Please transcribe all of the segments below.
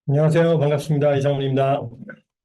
안녕하세요. 반갑습니다. 이상훈입니다.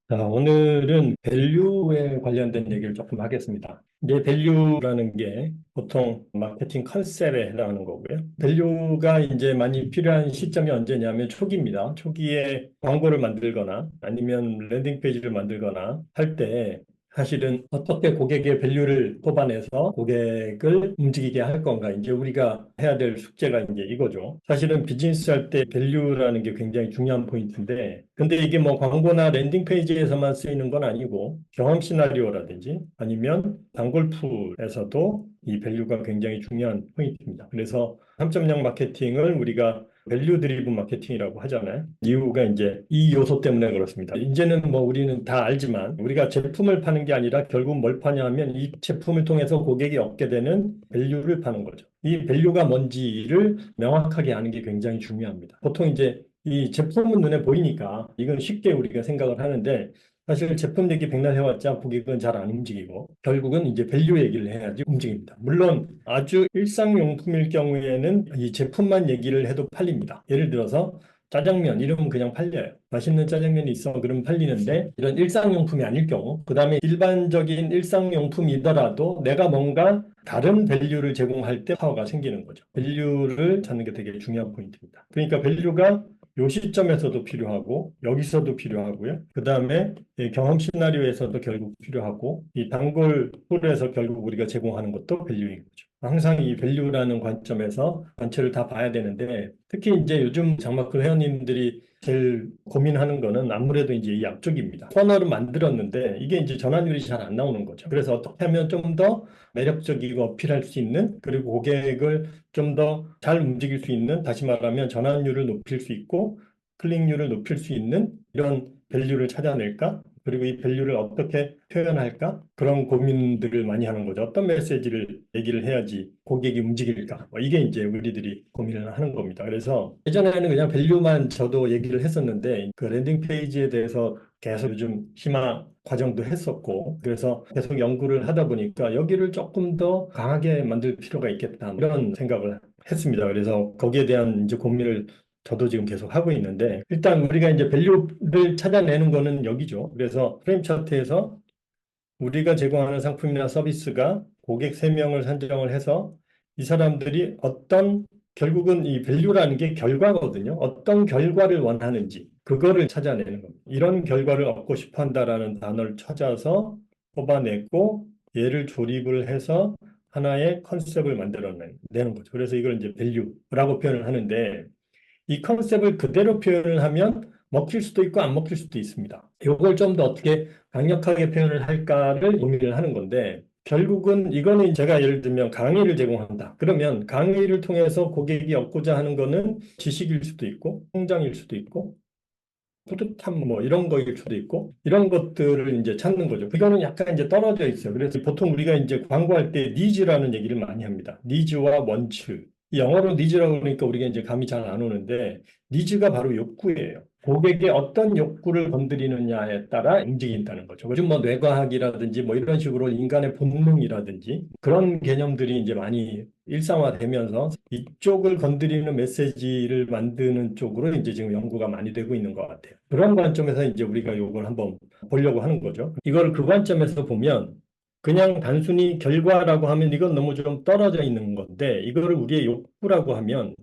자, 오늘은 밸류에 관련된 얘기를 조금 하겠습니다. 이제 밸류라는 게 보통 마케팅 컨셉에 해당하는 거고요. 밸류가 이제 많이 필요한 시점이 언제냐면 초기입니다. 초기에 광고를 만들거나 아니면 랜딩 페이지를 만들거나 할 때 사실은 어떻게 고객의 밸류를 뽑아내서 고객을 움직이게 할 건가. 이제 우리가 해야 될 숙제가 이제 이거죠. 사실은 비즈니스 할 때 밸류라는 게 굉장히 중요한 포인트인데, 근데 이게 뭐 광고나 랜딩 페이지에서만 쓰이는 건 아니고 경험 시나리오라든지 아니면 단골풀에서도 이 밸류가 굉장히 중요한 포인트입니다. 그래서 3.0 마케팅을 우리가 밸류 드리븐 마케팅이라고 하잖아요. 이유가 이제 이 요소 때문에 그렇습니다. 이제는 뭐 우리는 다 알지만 우리가 제품을 파는 게 아니라 결국 뭘 파냐면 이 제품을 통해서 고객이 얻게 되는 밸류를 파는 거죠. 이 밸류가 뭔지를 명확하게 아는 게 굉장히 중요합니다. 보통 이제 이 제품은 눈에 보이니까 이건 쉽게 우리가 생각을 하는데 사실 제품 얘기 백날 해왔자 고객은 잘 안 움직이고 결국은 이제 밸류 얘기를 해야지 움직입니다. 물론 아주 일상용품일 경우에는 이 제품만 얘기를 해도 팔립니다. 예를 들어서 짜장면 이러면 그냥 팔려요. 맛있는 짜장면이 있어 그러면 팔리는데 이런 일상용품이 아닐 경우 그다음에 일반적인 일상용품이더라도 내가 뭔가 다른 밸류를 제공할 때 파워가 생기는 거죠. 밸류를 찾는 게 되게 중요한 포인트입니다. 그러니까 밸류가 요 시점에서도 필요하고 여기서도 필요하고요. 그다음에 이 경험 시나리오에서도 결국 필요하고 이 단골 폴에서 결국 우리가 제공하는 것도 밸류인 거죠. 항상 이 밸류라는 관점에서 관체를 다 봐야 되는데 특히 이제 요즘 장마클 회원님들이 제일 고민하는 거는 아무래도 이제 이 앞쪽입니다. 퍼널을 만들었는데 이게 이제 전환율이 잘 안 나오는 거죠. 그래서 어떻게 하면 좀 더 매력적이고 어필할 수 있는 그리고 고객을 좀 더 잘 움직일 수 있는 다시 말하면 전환율을 높일 수 있고 클릭률을 높일 수 있는 이런 밸류를 찾아낼까? 그리고 이 밸류를 어떻게 표현할까? 그런 고민들을 많이 하는 거죠. 어떤 메시지를 얘기를 해야지 고객이 움직일까? 뭐 이게 이제 우리들이 고민을 하는 겁니다. 그래서 예전에는 그냥 밸류만 저도 얘기를 했었는데 그 랜딩 페이지에 대해서 계속 요즘 심화 과정도 했었고 그래서 계속 연구를 하다 보니까 여기를 조금 더 강하게 만들 필요가 있겠다 이런 생각을 했습니다. 그래서 거기에 대한 이제 고민을 저도 지금 계속 하고 있는데 일단 우리가 이제 밸류를 찾아내는 거는 여기죠. 그래서 프레임 차트에서 우리가 제공하는 상품이나 서비스가 고객 3명을 산정을 해서 이 사람들이 어떤 결국은 이 밸류라는 게 결과거든요. 어떤 결과를 원하는지 그거를 찾아내는 겁니다. 이런 결과를 얻고 싶어 한다라는 단어를 찾아서 뽑아내고 얘를 조립을 해서 하나의 컨셉을 만들어내는 거죠. 그래서 이걸 이제 밸류라고 표현을 하는데 이 컨셉을 그대로 표현을 하면 먹힐 수도 있고 안 먹힐 수도 있습니다. 이걸 좀 더 어떻게 강력하게 표현을 할까를 고민을 하는 건데 결국은 이거는 제가 예를 들면 강의를 제공한다. 그러면 강의를 통해서 고객이 얻고자 하는 거는 지식일 수도 있고 성장일 수도 있고 뿌듯함 뭐 이런 거일 수도 있고 이런 것들을 이제 찾는 거죠. 이거는 약간 이제 떨어져 있어요. 그래서 보통 우리가 이제 광고할 때 니즈라는 얘기를 많이 합니다. 니즈와 원츠. 이 영어로 니즈라고 그러니까 우리가 이제 감이 잘 안 오는데 니즈가 바로 욕구예요. 고객의 어떤 욕구를 건드리느냐에 따라 움직인다는 거죠. 요즘 뭐 뇌과학이라든지 뭐 이런 식으로 인간의 본능이라든지 그런 개념들이 이제 많이 일상화되면서 이쪽을 건드리는 메시지를 만드는 쪽으로 이제 지금 연구가 많이 되고 있는 것 같아요. 그런 관점에서 이제 우리가 이걸 한번 보려고 하는 거죠. 이걸 그 관점에서 보면 그냥 단순히 결과라고 하면 이건 너무 좀 떨어져 있는 건데 이거를 우리의 욕구라고 하면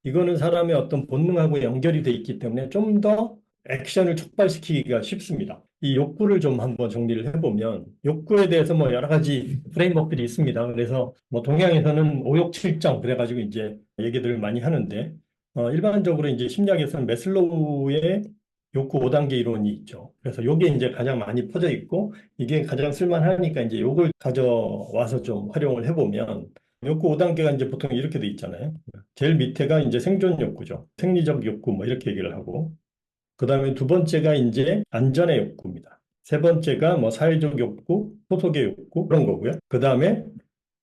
이거는 사람의 어떤 본능하고 연결이 돼 있기 때문에 좀 더 액션을 촉발시키기가 쉽습니다. 이 욕구를 좀 한번 정리를 해보면 욕구에 대해서 뭐 여러 가지 프레임워크들이 있습니다. 그래서 뭐 동양에서는 오욕칠정 그래가지고 이제 얘기들을 많이 하는데 일반적으로 이제 심리학에서는 매슬로우의 욕구 5단계 이론이 있죠. 그래서 요게 이제 가장 많이 퍼져 있고 이게 가장 쓸만하니까 이제 요걸 가져와서 좀 활용을 해보면 욕구 5단계가 이제 보통 이렇게 돼 있잖아요. 제일 밑에가 이제 생존 욕구죠. 생리적 욕구 뭐 이렇게 얘기를 하고 그다음에 두 번째가 이제 안전의 욕구입니다. 세 번째가 뭐 사회적 욕구, 소속의 욕구 그런 거고요. 그다음에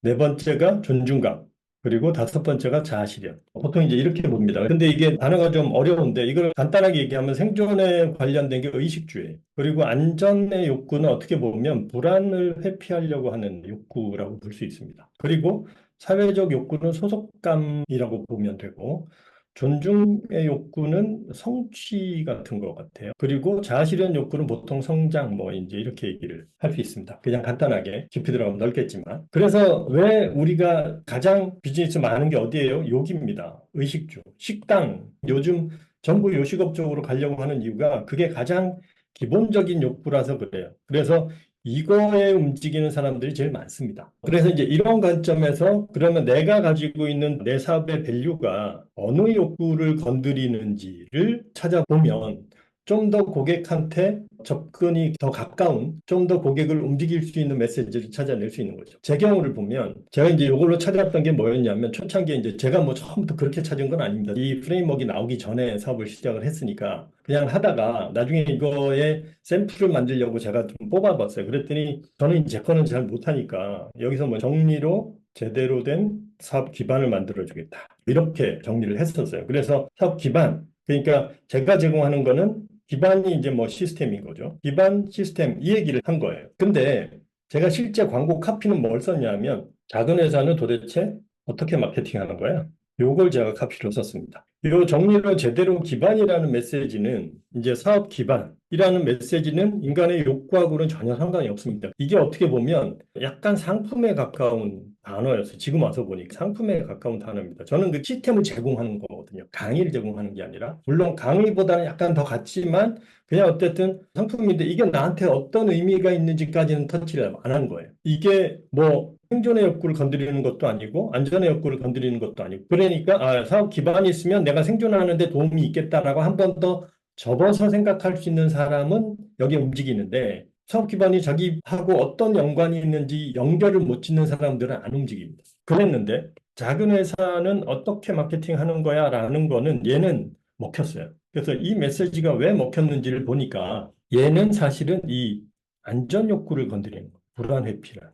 네 번째가 존중감. 그리고 다섯 번째가 자아실현. 보통 이제 이렇게 봅니다. 근데 이게 단어가 좀 어려운데 이걸 간단하게 얘기하면 생존에 관련된 게 의식주예요. 그리고 안전의 욕구는 어떻게 보면 불안을 회피하려고 하는 욕구라고 볼 수 있습니다. 그리고 사회적 욕구는 소속감이라고 보면 되고 존중의 욕구는 성취 같은 것 같아요. 그리고 자아실현 욕구는 보통 성장, 뭐, 이제 이렇게 얘기를 할 수 있습니다. 그냥 간단하게 깊이 들어가면 넓겠지만. 그래서 왜 우리가 가장 비즈니스 많은 게 어디예요? 욕입니다. 의식주, 식당. 요즘 전부 요식업 쪽으로 가려고 하는 이유가 그게 가장 기본적인 욕구라서 그래요. 그래서 이거에 움직이는 사람들이 제일 많습니다. 그래서 이제 이런 관점에서 그러면 내가 가지고 있는 내 사업의 밸류가 어느 욕구를 건드리는지를 찾아보면 좀 더 고객한테 접근이 더 가까운, 좀 더 고객을 움직일 수 있는 메시지를 찾아낼 수 있는 거죠. 제 경우를 보면 제가 이제 이걸로 찾았던 게 뭐였냐면 초창기에 이제 제가 뭐 처음부터 그렇게 찾은 건 아닙니다. 이 프레임워크가 나오기 전에 사업을 시작을 했으니까 그냥 하다가 나중에 이거에 샘플을 만들려고 제가 좀 뽑아봤어요. 그랬더니 저는 제 거는 잘 못하니까 여기서 뭐 정리로 제대로 된 사업 기반을 만들어주겠다. 이렇게 정리를 했었어요. 그래서 사업 기반, 그러니까 제가 제공하는 거는 기반이 이제 뭐 시스템인 거죠. 기반 시스템 이 얘기를 한 거예요. 근데 제가 실제 광고 카피는 뭘 썼냐면 작은 회사는 도대체 어떻게 마케팅하는 거야? 요걸 제가 카피로 썼습니다. 요 정리로 제대로 기반이라는 메시지는 이제 사업 기반이라는 메시지는 인간의 욕구하고는 전혀 상관이 없습니다. 이게 어떻게 보면 약간 상품에 가까운 단어였어요. 지금 와서 보니까 상품에 가까운 단어입니다. 저는 그 시스템을 제공하는 거거든요. 강의를 제공하는 게 아니라. 물론 강의보다는 약간 더 같지만 그냥 어쨌든 상품인데 이게 나한테 어떤 의미가 있는지까지는 터치를 안 한 거예요. 이게 뭐 생존의 욕구를 건드리는 것도 아니고 안전의 욕구를 건드리는 것도 아니고 그러니까 사업 기반이 있으면 내가 생존하는 데 도움이 있겠다라고 한 번 더 접어서 생각할 수 있는 사람은 여기에 움직이는데 사업 기반이 자기하고 어떤 연관이 있는지 연결을 못 짓는 사람들은 안 움직입니다. 그랬는데 작은 회사는 어떻게 마케팅하는 거야? 라는 거는 얘는 먹혔어요. 그래서 이 메시지가 왜 먹혔는지를 보니까 얘는 사실은 이 안전 욕구를 건드리는 거예요. 불안 회피라는.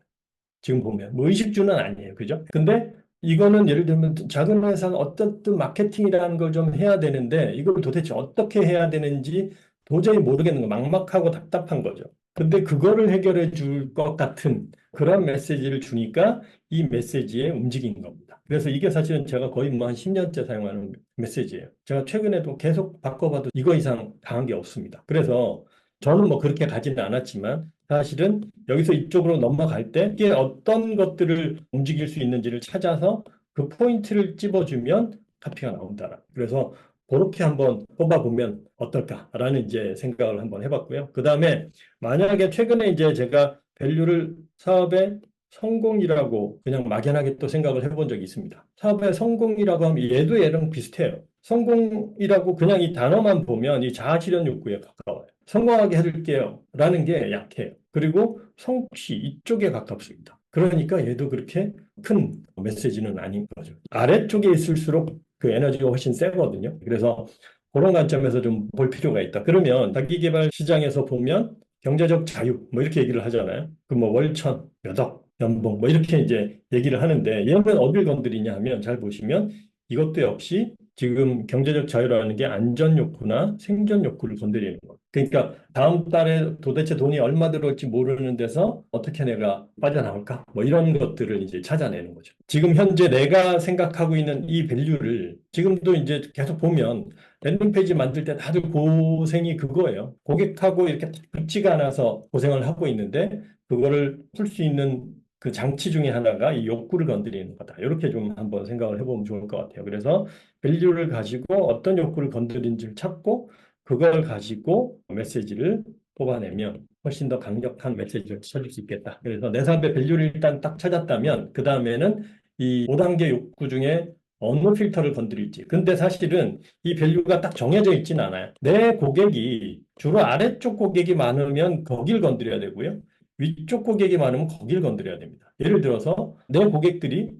지금 보면 뭐 의식주는 아니에요. 그죠? 근데 이거는 예를 들면 작은 회사는 어떻든 마케팅이라는 걸 좀 해야 되는데 이걸 도대체 어떻게 해야 되는지 도저히 모르겠는 거 막막하고 답답한 거죠. 근데 그거를 해결해 줄 것 같은 그런 메시지를 주니까 이 메시지에 움직이는 겁니다. 그래서 이게 사실은 제가 거의 뭐 한 10년째 사용하는 메시지예요. 제가 최근에도 계속 바꿔봐도 이거 이상 강한 게 없습니다. 그래서 저는 뭐 그렇게 가지는 않았지만 사실은 여기서 이쪽으로 넘어갈 때 이게 어떤 것들을 움직일 수 있는지를 찾아서 그 포인트를 찝어주면 카피가 나온다. 그래서 그렇게 한번 뽑아보면 어떨까라는 이제 생각을 한번 해봤고요. 그 다음에 만약에 최근에 이제 제가 밸류를 사업의 성공이라고 그냥 막연하게 또 생각을 해본 적이 있습니다. 사업의 성공이라고 하면 얘도 얘랑 비슷해요. 성공이라고 그냥 이 단어만 보면 이 자아실현 욕구에 가까워요. 성공하게 해줄게요. 라는 게 약해요. 그리고 성취 이쪽에 가깝습니다. 그러니까 얘도 그렇게 큰 메시지는 아닌 거죠. 아래쪽에 있을수록 그 에너지가 훨씬 세거든요. 그래서 그런 관점에서 좀 볼 필요가 있다. 그러면 자기계발 시장에서 보면 경제적 자유 뭐 이렇게 얘기를 하잖아요. 그 뭐 월천, 몇 억, 연봉 뭐 이렇게 이제 얘기를 하는데 얘는 어딜 건드리냐 하면 잘 보시면 이것도 역시 지금 경제적 자유라는 게 안전 욕구나 생존 욕구를 건드리는 거. 그러니까 다음 달에 도대체 돈이 얼마 들어올지 모르는 데서 어떻게 내가 빠져나올까? 뭐 이런 것들을 이제 찾아내는 거죠. 지금 현재 내가 생각하고 있는 이 밸류를 지금도 이제 계속 보면 랜딩 페이지 만들 때 다들 고생이 그거예요. 고객하고 이렇게 붙지가 않아서 고생을 하고 있는데 그거를 풀 수 있는 그 장치 중에 하나가 이 욕구를 건드리는 거다. 이렇게 좀 한번 생각을 해보면 좋을 것 같아요. 그래서 밸류를 가지고 어떤 욕구를 건드리는지를 찾고 그걸 가지고 메시지를 뽑아내면 훨씬 더 강력한 메시지를 찾을 수 있겠다. 그래서 내 삶의 밸류를 일단 딱 찾았다면 그 다음에는 이 5단계 욕구 중에 어느 필터를 건드릴지. 근데 사실은 이 밸류가 딱 정해져 있지는 않아요. 내 고객이 주로 아래쪽 고객이 많으면 거길 건드려야 되고요. 위쪽 고객이 많으면 거길 건드려야 됩니다. 예를 들어서 내 고객들이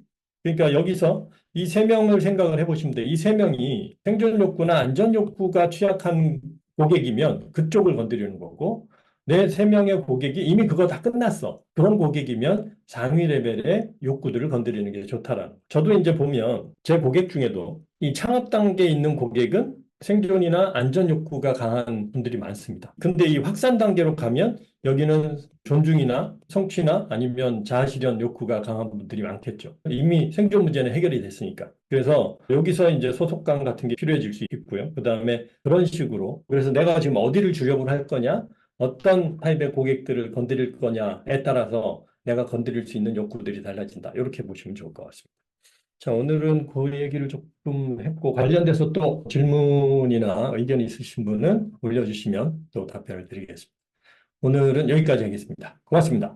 그러니까 여기서 이 세 명을 생각을 해보시면 돼요. 이 세 명이 생존 욕구나 안전 욕구가 취약한 고객이면 그쪽을 건드리는 거고 내 세 명의 고객이 이미 그거 다 끝났어. 그런 고객이면 상위 레벨의 욕구들을 건드리는 게 좋다라는. 저도 이제 보면 제 고객 중에도 이 창업 단계에 있는 고객은 생존이나 안전 욕구가 강한 분들이 많습니다. 근데 이 확산 단계로 가면 여기는 존중이나 성취나 아니면 자아실현 욕구가 강한 분들이 많겠죠. 이미 생존 문제는 해결이 됐으니까. 그래서 여기서 이제 소속감 같은 게 필요해질 수 있고요. 그다음에 그런 식으로 그래서 내가 지금 어디를 주력을 할 거냐, 어떤 타입의 고객들을 건드릴 거냐에 따라서 내가 건드릴 수 있는 욕구들이 달라진다. 이렇게 보시면 좋을 것 같습니다. 자, 오늘은 그 얘기를 조금 했고, 관련돼서 또 질문이나 의견이 있으신 분은 올려주시면 또 답변을 드리겠습니다. 오늘은 여기까지 하겠습니다. 고맙습니다.